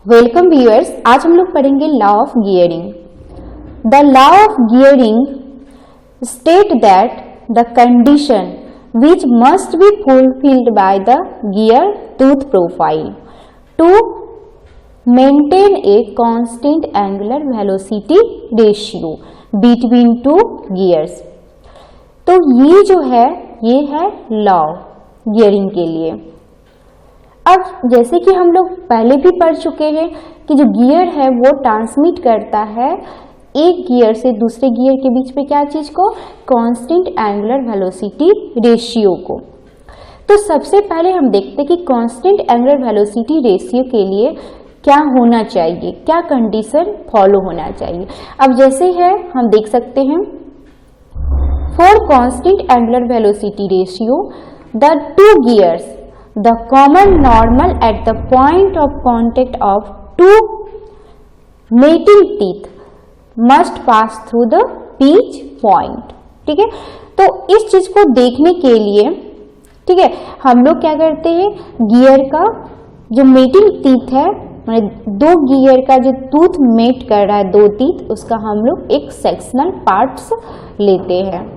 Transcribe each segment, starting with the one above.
Welcome viewers, आज हम लोग पढ़ेंगे law of gearing. The law of gearing state that the condition which must be fulfilled by the gear tooth profile to maintain a constant angular velocity ratio between two gears। तो ये जो है ये है लॉ गियरिंग के लिए। अब जैसे कि हम लोग पहले भी पढ़ चुके हैं कि जो गियर है वो ट्रांसमिट करता है एक गियर से दूसरे गियर के बीच में क्या चीज को, कांस्टेंट एंगुलर वेलोसिटी रेशियो को। तो सबसे पहले हम देखते हैं कि कांस्टेंट एंगुलर वेलोसिटी रेशियो के लिए क्या होना चाहिए, क्या कंडीशन फॉलो होना चाहिए। अब जैसे है हम देख सकते हैं, for constant angular velocity ratio the two gears the common normal at the point of contact of two mating teeth must pass through the pinch point। ठीक है, तो इस चीज को देखने के लिए ठीक है हम लोग क्या करते हैं, गियर का जो मेटिंग टीथ है, दो गियर का जो टूथ मेट कर रहा है, दो टीथ, उसका हम लोग एक सेक्शनल पार्ट्स लेते हैं।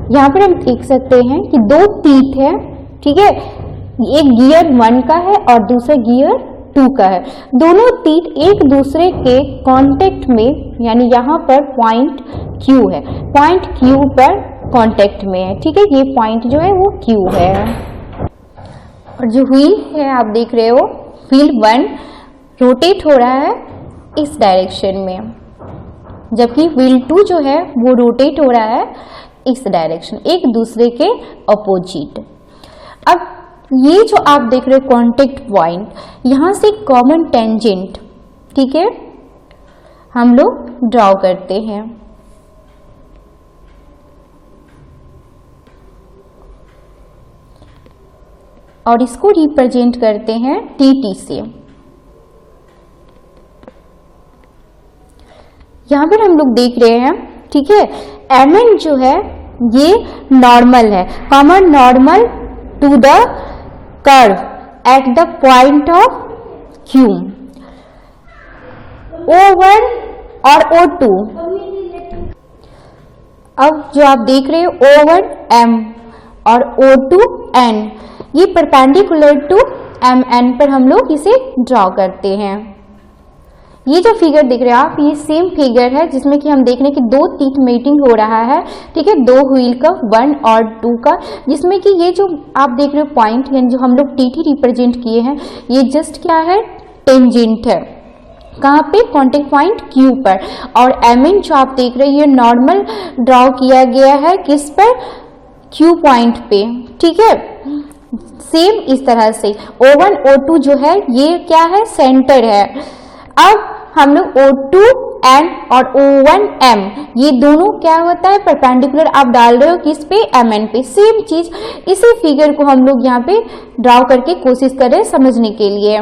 यहाँ पर हम देख सकते हैं कि दो टीथ है, ठीक है, एक गियर 1 का है और दूसरा गियर 2 का है। दोनों टीथ एक दूसरे के कांटेक्ट में, यानी यहाँ पर पॉइंट Q है, पॉइंट Q पर कांटेक्ट में है। ठीक है, ये पॉइंट जो है वो Q है। और जो व्हील है आप देख रहे हो, व्हील 1 रोटेट हो रहा है इस डायरेक्शन में, जबकि व्हील 2 जो है वो रोटेट हो रहा है इस डायरेक्शन, एक दूसरे के अपोजिट। अब ये जो आप देख रहे हो कांटेक्ट पॉइंट, यहां से कॉमन टेंजेंट, ठीक है, हम लोग ड्रॉ करते हैं। और इसको रिप्रेजेंट करते हैं टीटी से। यहां पर हम लोग देख रहे हैं, ठीक है, एमएन जो है ये नॉर्मल है, common normal to the curve at the point of Q। O1 और O2, अब जो आप देख रहे हो O1 M और O2 N, ये परपेंडिकुलर टू MN पर हम लोग इसे ड्रॉ करते हैं। ये जो फिगर देख रहे हो आप, ये सेम फिगर है जिसमें कि हम देख रहे हैं कि दो टीथ मेटिंग हो रहा है, ठीक है, दो व्हील का 1 और 2 का, जिसमें कि ये जो आप देख रहे हो पॉइंट, यानी जो हम लोग टीटी रिप्रेजेंट किए हैं, ये जस्ट क्या है, टेंजेंट है। कहाँ पे, कांटेक्ट पॉइंट Q पर। और एमएन जो आप देख रहे हैं ये नॉर्मल ड्रॉ किया गया है किस पर, Q पॉइंट पे। ठीक है, सेम इस तरह से O1 O2 जो है ये क्या है, सेंटर है। अब हम लोग O2N और O1M, ये दोनों क्या होता है, परपेंडिकुलर आप डाल रहे हो किस पे, MN पे। सेम चीज इसी फिगर को हम लोग यहाँ पे ड्रॉ करके कोशिश कर रहे हैं समझने के लिए।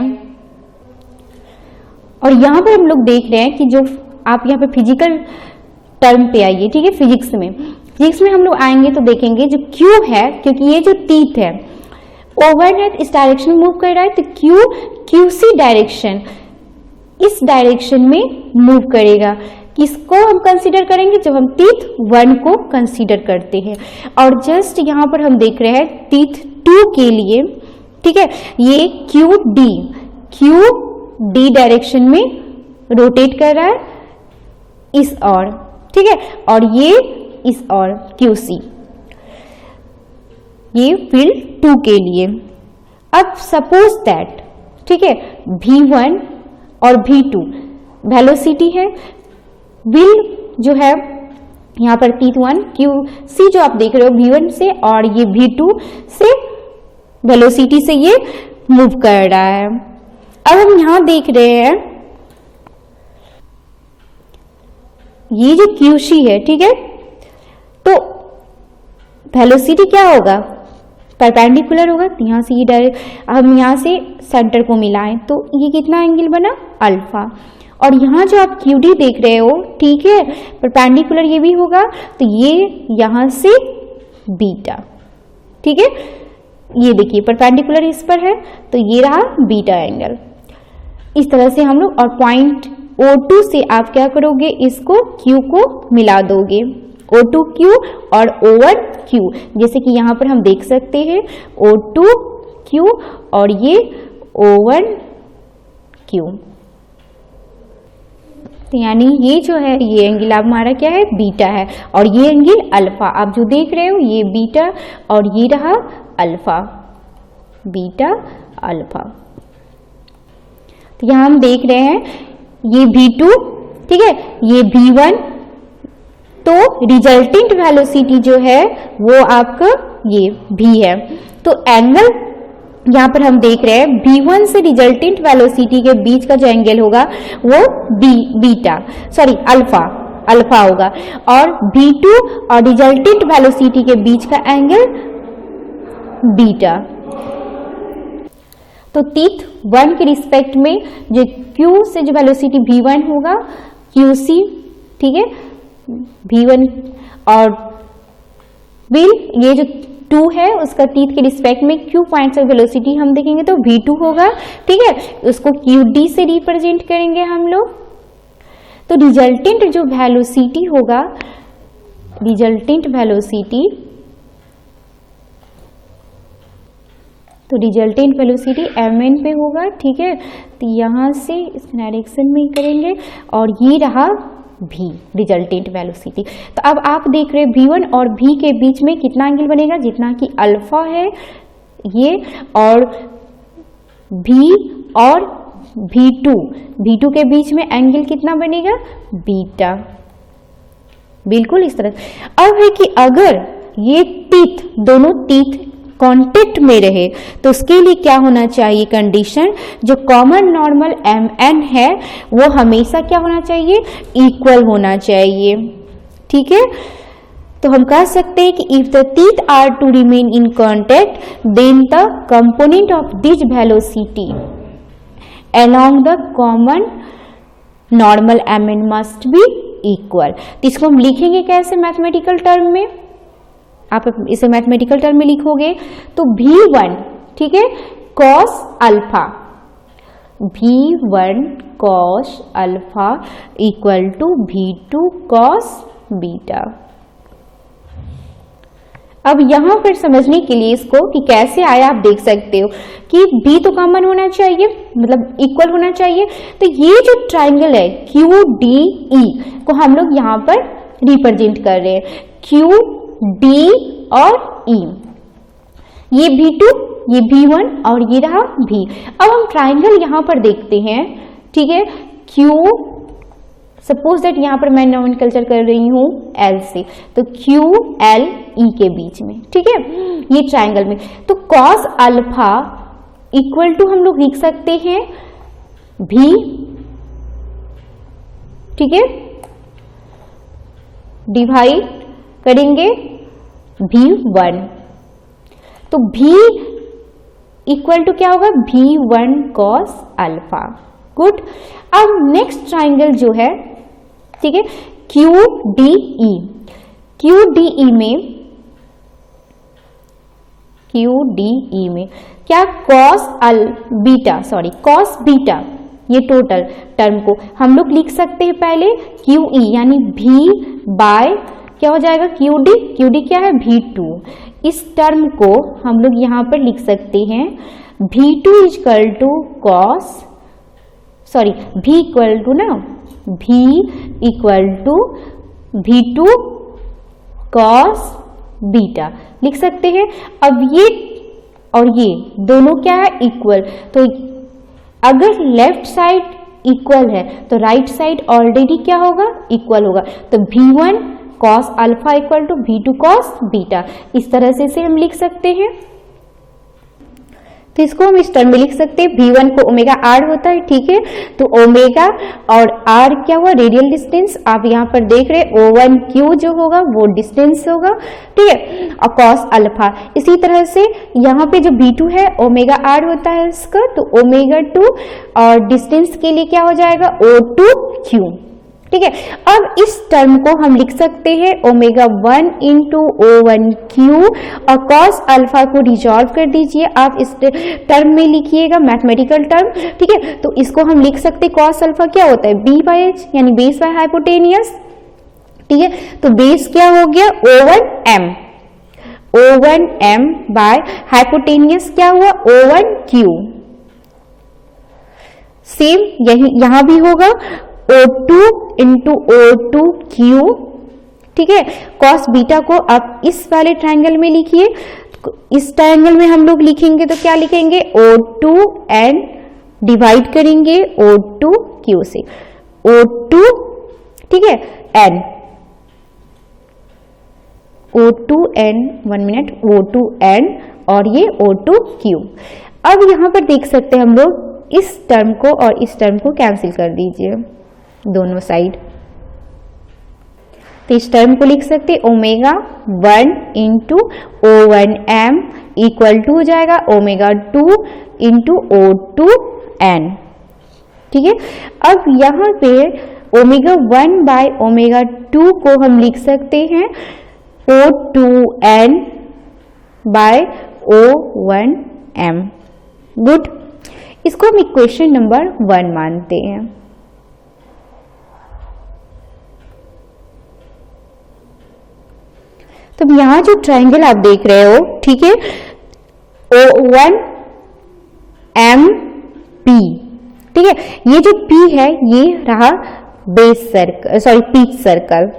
और यहाँ पर हम लोग देख रहे हैं कि जो आप यहाँ पे फिजिकल टर्म पे आइए, ठीक है, फिजिक्स में हम लोग आएंगे तो देखेंगे जो Q है, क्योंकि ये जो टीथ है ओवर है इस डायरेक्शन में मूव कर रहा है, तो QC डायरेक्शन इस डायरेक्शन में मूव करेगा। किसको हम कंसीडर करेंगे, जब हम टीथ 1 को कंसीडर करते हैं। और जस्ट यहाँ पर हम देख रहे हैं टीथ 2 के लिए, ठीक है, ये QD डायरेक्शन में रोटेट कर रहा है इस ओर, ठीक है, और ये इस ओर QC, ये व्हील 2 के लिए। अब सपोज दैट, ठीक है, V1 और V2 वेलोसिटी है, व्हील जो है यहाँ पर टीथ 1 QC जो आप देख रहे हो V1 से, और ये V2 से वेलोसिटी से ये मूव कर रहा है। अब हम यहाँ देख रहे हैं ये जो QC है, ठीक है, तो वेलोसिटी क्या होगा, परपेंडिकुलर होगा, तो यहाँ से ये डायरेक्ट, हम यहाँ से सेंटर को मिलाएं तो ये कितना एंगल बना, अल्फा। और यहाँ जो आप QD देख रहे हो, ठीक है, परपेंडिकुलर ये भी होगा, तो ये यहाँ से बीटा, ठीक है, ये देखिए परपेंडिकुलर इस पर है तो ये रहा बीटा एंगल। इस तरह से हम लोग, और पॉइंट O2 से आप क्या करोगे, इसको Q को मिला दोगे, O2Q और O1Q, जैसे कि यहाँ पर हम देख सकते हैं O2Q और ये O1Q। यानी ये जो है ये एंगल आप हमारा क्या है, बीटा है, और ये एंगल अल्फा। आप जो देख रहे हो ये बीटा और ये रहा अल्फा, बीटा अल्फा। तो यहाँ हम देख रहे हैं ये V2, ठीक है, ये V1, तो रिजल्टेंट वेलोसिटी जो है वो आपका ये V है। तो एंगल यहाँ पर हम देख रहे हैं V1 से रिजल्टेंट वेलोसिटी के बीच का जो एंगल होगा वो अल्फा होगा, और V2 और रिजल्टेंट वेलोसिटी के बीच का एंगल बीटा। तो तीथ 1 के रिस्पेक्ट में जो Q से जो वेलोसिटी V1 होगा QC, ठीक है, V1, और ये जो 2 है उसका तीथ के रिस्पेक्ट में Q पॉइंट से वेलोसिटी हम देखेंगे तो V2 होगा, ठीक है, उसको QD से रिप्रेजेंट करेंगे हम लोग। तो रिजल्टेंट जो वेलोसिटी होगा, रिजल्टेंट वेलोसिटी mn पे होगा, ठीक है, तो यहाँ से इस डायरेक्शन में ही करेंगे, और ये रहा V, रिजल्टेंट वेलोसिटी। तो अब आप देख रहे हैं V1 और V के बीच में कितना एंगल बनेगा, जितना कि अल्फा है ये, और V और V2 के बीच में एंगल कितना बनेगा, बीटा, बिल्कुल इस तरह। अब है कि अगर ये टीथ, दोनों टीथ कांटेक्ट में रहे तो उसके लिए क्या होना चाहिए कंडीशन, जो कॉमन नॉर्मल mn है वो हमेशा क्या होना चाहिए, इक्वल होना चाहिए, ठीक है। तो हम कह सकते हैं कि if the teeth are to remain in contact then the component of this velocity along the common normal mn must be equal. तो इसको हम लिखेंगे कैसे मैथमेटिकल टर्म में, आप इसे मैथमेटिकल टर्म में लिखोगे तो V1, ठीक है, cos alpha, V1 cos alpha equal to V2 cos beta. अब यहां पर समझने के लिए इसको कि कैसे आया आप देख सकते हो कि V तो कॉमन होना चाहिए, मतलब इक्वल होना चाहिए। तो ये जो ट्राइंगल है QDE को हम लोग यहां पर रिप्रेजेंट कर रहे हैं, QD और E, ये V2, ये V1 और ये रहा V। अब हम ट्राइंगल यहां पर देखते हैं, ठीक है, सपोज दैट यहां पर मैं नोमेनक्लेचर कर रही हूं L से, तो QLE के बीच में, ठीक है, ये ट्राइंगल में, तो cos अल्फा इक्वल टू हम लोग लिख सकते हैं V, ठीक है, डिवाइड करेंगे V1, तो V इक्वल टू क्या होगा, V1 cos अल्फा। गुड। अब नेक्स्ट ट्राइंगल जो है, ठीक है, QDE, QDE में क्या cos बीटा, ये टोटल टर्म को हम लोग लिख सकते हैं पहले QE, यानी V बाय क्या हो जाएगा QD क्या है V2। इस टर्म को हम लोग यहां पर लिख सकते हैं V2 equal to V equal to V2 cos beta लिख सकते हैं। अब ये और ये दोनों क्या है, इक्वल, तो अगर लेफ्ट साइड इक्वल है तो राइट साइड ऑलरेडी क्या होगा, इक्वल होगा। तो V1 cos alpha equal to V2 cos beta, इस तरह से हम लिख सकते हैं। तो इसको हम इस टर्म में लिख सकते हैं, V1 को ओमेगा R होता है, ठीक है, तो ओमेगा और R क्या हुआ, रेडियल डिस्टेंस, आप यहाँ पर देख रहे हैं O1Q जो होगा वो डिस्टेंस होगा, ठीक है, और cos अल्फा। इसी तरह से यहाँ पे जो V2 है ओमेगा R होता है इसका, तो ओमेगा 2 और डिस्टेंस के लिए क्या हो जाएगा O2Q, ठीक है। अब इस टर्म को हम लिख सकते हैं ओमेगा 1 इंटू O1Q और कॉस अल्फा को रिजॉल्व कर दीजिए, आप इस टर्म में लिखिएगा मैथमेटिकल टर्म, ठीक है। तो इसको हम लिख सकते हैं कॉस अल्फा क्या होता है B/H यानी बेस बाय हाइपोटेनियस, ठीक है। तो बेस क्या हो गया O1M बाय हाइपोटेनियस क्या हुआ O1Q। सेम यही यहां भी होगा O2 इंटू O2Q, ठीक है। कॉस बीटा को आप इस वाले ट्रायंगल में लिखिए, इस ट्रायंगल में हम लोग लिखेंगे तो क्या लिखेंगे O2N डिवाइड करेंगे O2Q से, O2 ठीक है N O2N 1 मिनट O2N और ये O2Q। अब यहां पर देख सकते हैं हम लोग इस टर्म को और इस टर्म को कैंसिल कर दीजिए दोनों साइड, तो इस टर्म को लिख सकते omega 1 into O1M equal to हो जाएगा ओमेगा 2 इंटू O2N, ठीक है। अब यहाँ पे ओमेगा 1 बाय ओमेगा 2 को हम लिख सकते हैं O2N बाय O1M। गुड, इसको हम इक्वेशन नंबर 1 मानते हैं। तो यहां जो ट्रायंगल आप देख रहे हो, ठीक है, O1MP, ठीक है। ये जो P है ये रहा base circle, sorry pitch circle,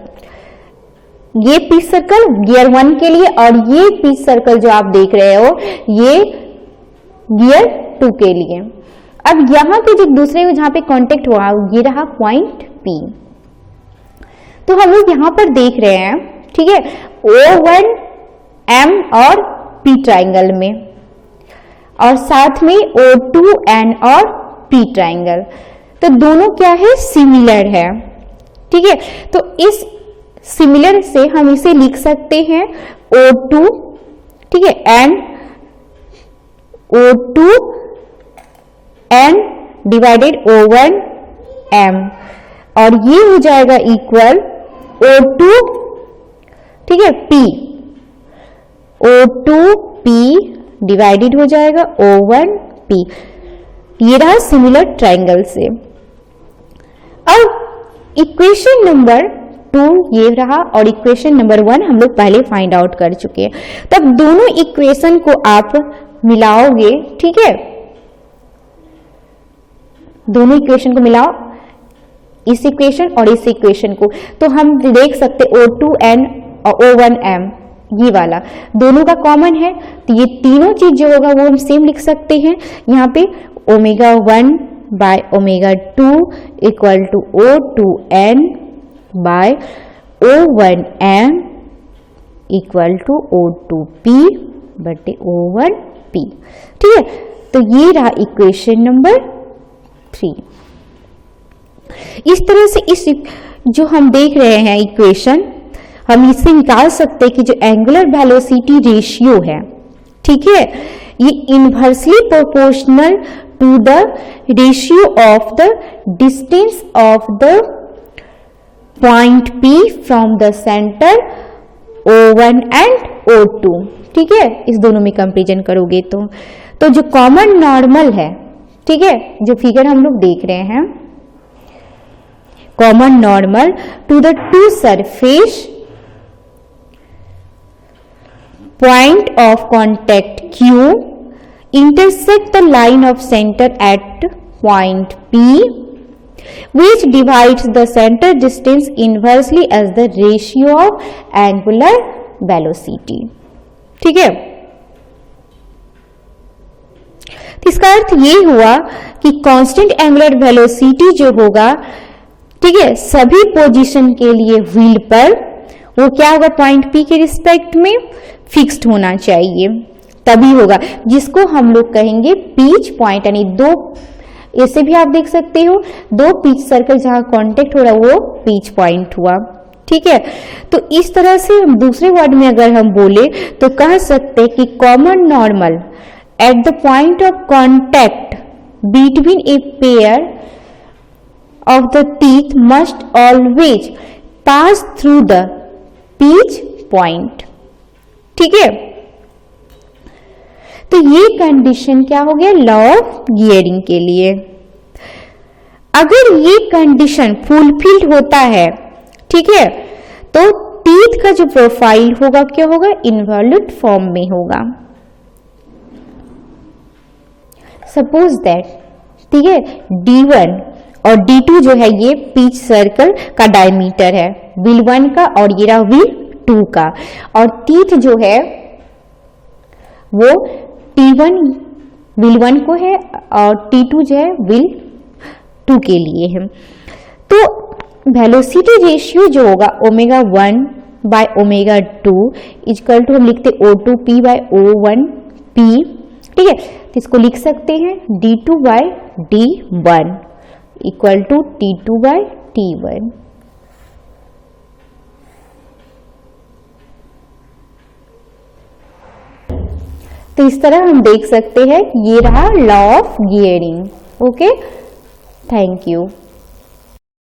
ये पिच सर्कल गियर 1 के लिए और ये पिच सर्कल जो आप देख रहे हो ये गियर 2 के लिए। अब यहां पे जो दूसरे जहां पे कांटेक्ट हुआ ये रहा पॉइंट P। तो हम लोग यहां पर देख रहे हैं, ठीक है, O1M और P ट्राइंगल में और साथ में O2N और P ट्राइंगल, तो दोनों क्या है सिमिलर है, ठीक है। तो इस सिमिलर से हम इसे लिख सकते हैं O2, ठीक है, N O2N डिवाइडेड O1M और ये हो जाएगा इक्वल O2, ठीक है, P, O2P डिवाइडेड हो जाएगा O1P। ये रहा सिमिलर ट्रायंगल से। अब इक्वेशन नंबर 2 ये रहा और इक्वेशन नंबर 1 हम लोग पहले फाइंड आउट कर चुके हैं। तब दोनों इक्वेशन को आप मिलाओगे, ठीक है, दोनों इक्वेशन को मिलाओ, इस इक्वेशन और इस इक्वेशन को, तो हम देख सकते O2N और O1M ये वाला दोनों का कॉमन है, तो ये तीनों चीज जो होगा वो हम सेम लिख सकते हैं। यहाँ पे omega 1 by omega 2 equal to O2N by O1M equal to O2P बटे O1P, ठीक है। तो ये रहा इक्वेशन नंबर 3। इस तरह से इस जो हम देख रहे हैं इक्वेशन, हम इससे निकाल सकते हैं कि जो एंगुलर वेलोसिटी रेशियो है, ठीक है, ये inversely proportional to the ratio of the distance of the point P from the centre O1 and O2, ठीक है। इस दोनों में कंपेरिजन करोगे तो जो कॉमन नॉर्मल है, ठीक है, जो फिगर हम लोग देख रहे हैं, common normal to the two surface point of contact Q intersect the line of center at point P which divides the center distance inversely as the ratio of angular velocity, ठीक है। तो इसका अर्थ ये हुआ कि कांस्टेंट एंगुलर वेलोसिटी जो होगा, ठीक है, सभी पोजीशन के लिए व्हील पर वो क्या होगा पॉइंट P के रिस्पेक्ट में फिक्स्ड होना चाहिए, तभी होगा, जिसको हम लोग कहेंगे पिच पॉइंट, यानी दो, ऐसे भी आप देख सकते हो दो पिच सर्कल जहां कांटेक्ट हो रहा है वो पिच पॉइंट हुआ, ठीक है। तो इस तरह से हम दूसरे वर्ड में अगर हम बोले तो कह सकते कि common normal at the point of contact between a pair of the teeth must always pass through the pinch point. ठीक है, तो ये कंडीशन क्या हो गया लॉ ऑफ गियरिंग के लिए। अगर ये कंडीशन फुलफिल्ड होता है, ठीक है, तो टीथ का जो प्रोफाइल होगा क्या होगा, इनवॉल्यूट फॉर्म में होगा। सपोज दैट, ठीक है, D1 और D2 जो है ये पिच सर्कल का डायमीटर है, व्हील 1 का और ये रहा व्हील 2 का, और टीथ जो है वो T1 व्हील 1 को है और T2 जो है व्हील 2 के लिए है। तो वेलोसिटी रेशियो जो होगा omega 1 by omega 2 equal to हम लिखते O2P बाय O1P, ठीक है, तो इसको लिख सकते हैं D2 bye D1 equal to T2 bye T1। तो इस तरह हम देख सकते हैं ये रहा law of gearing. Okay, thank you.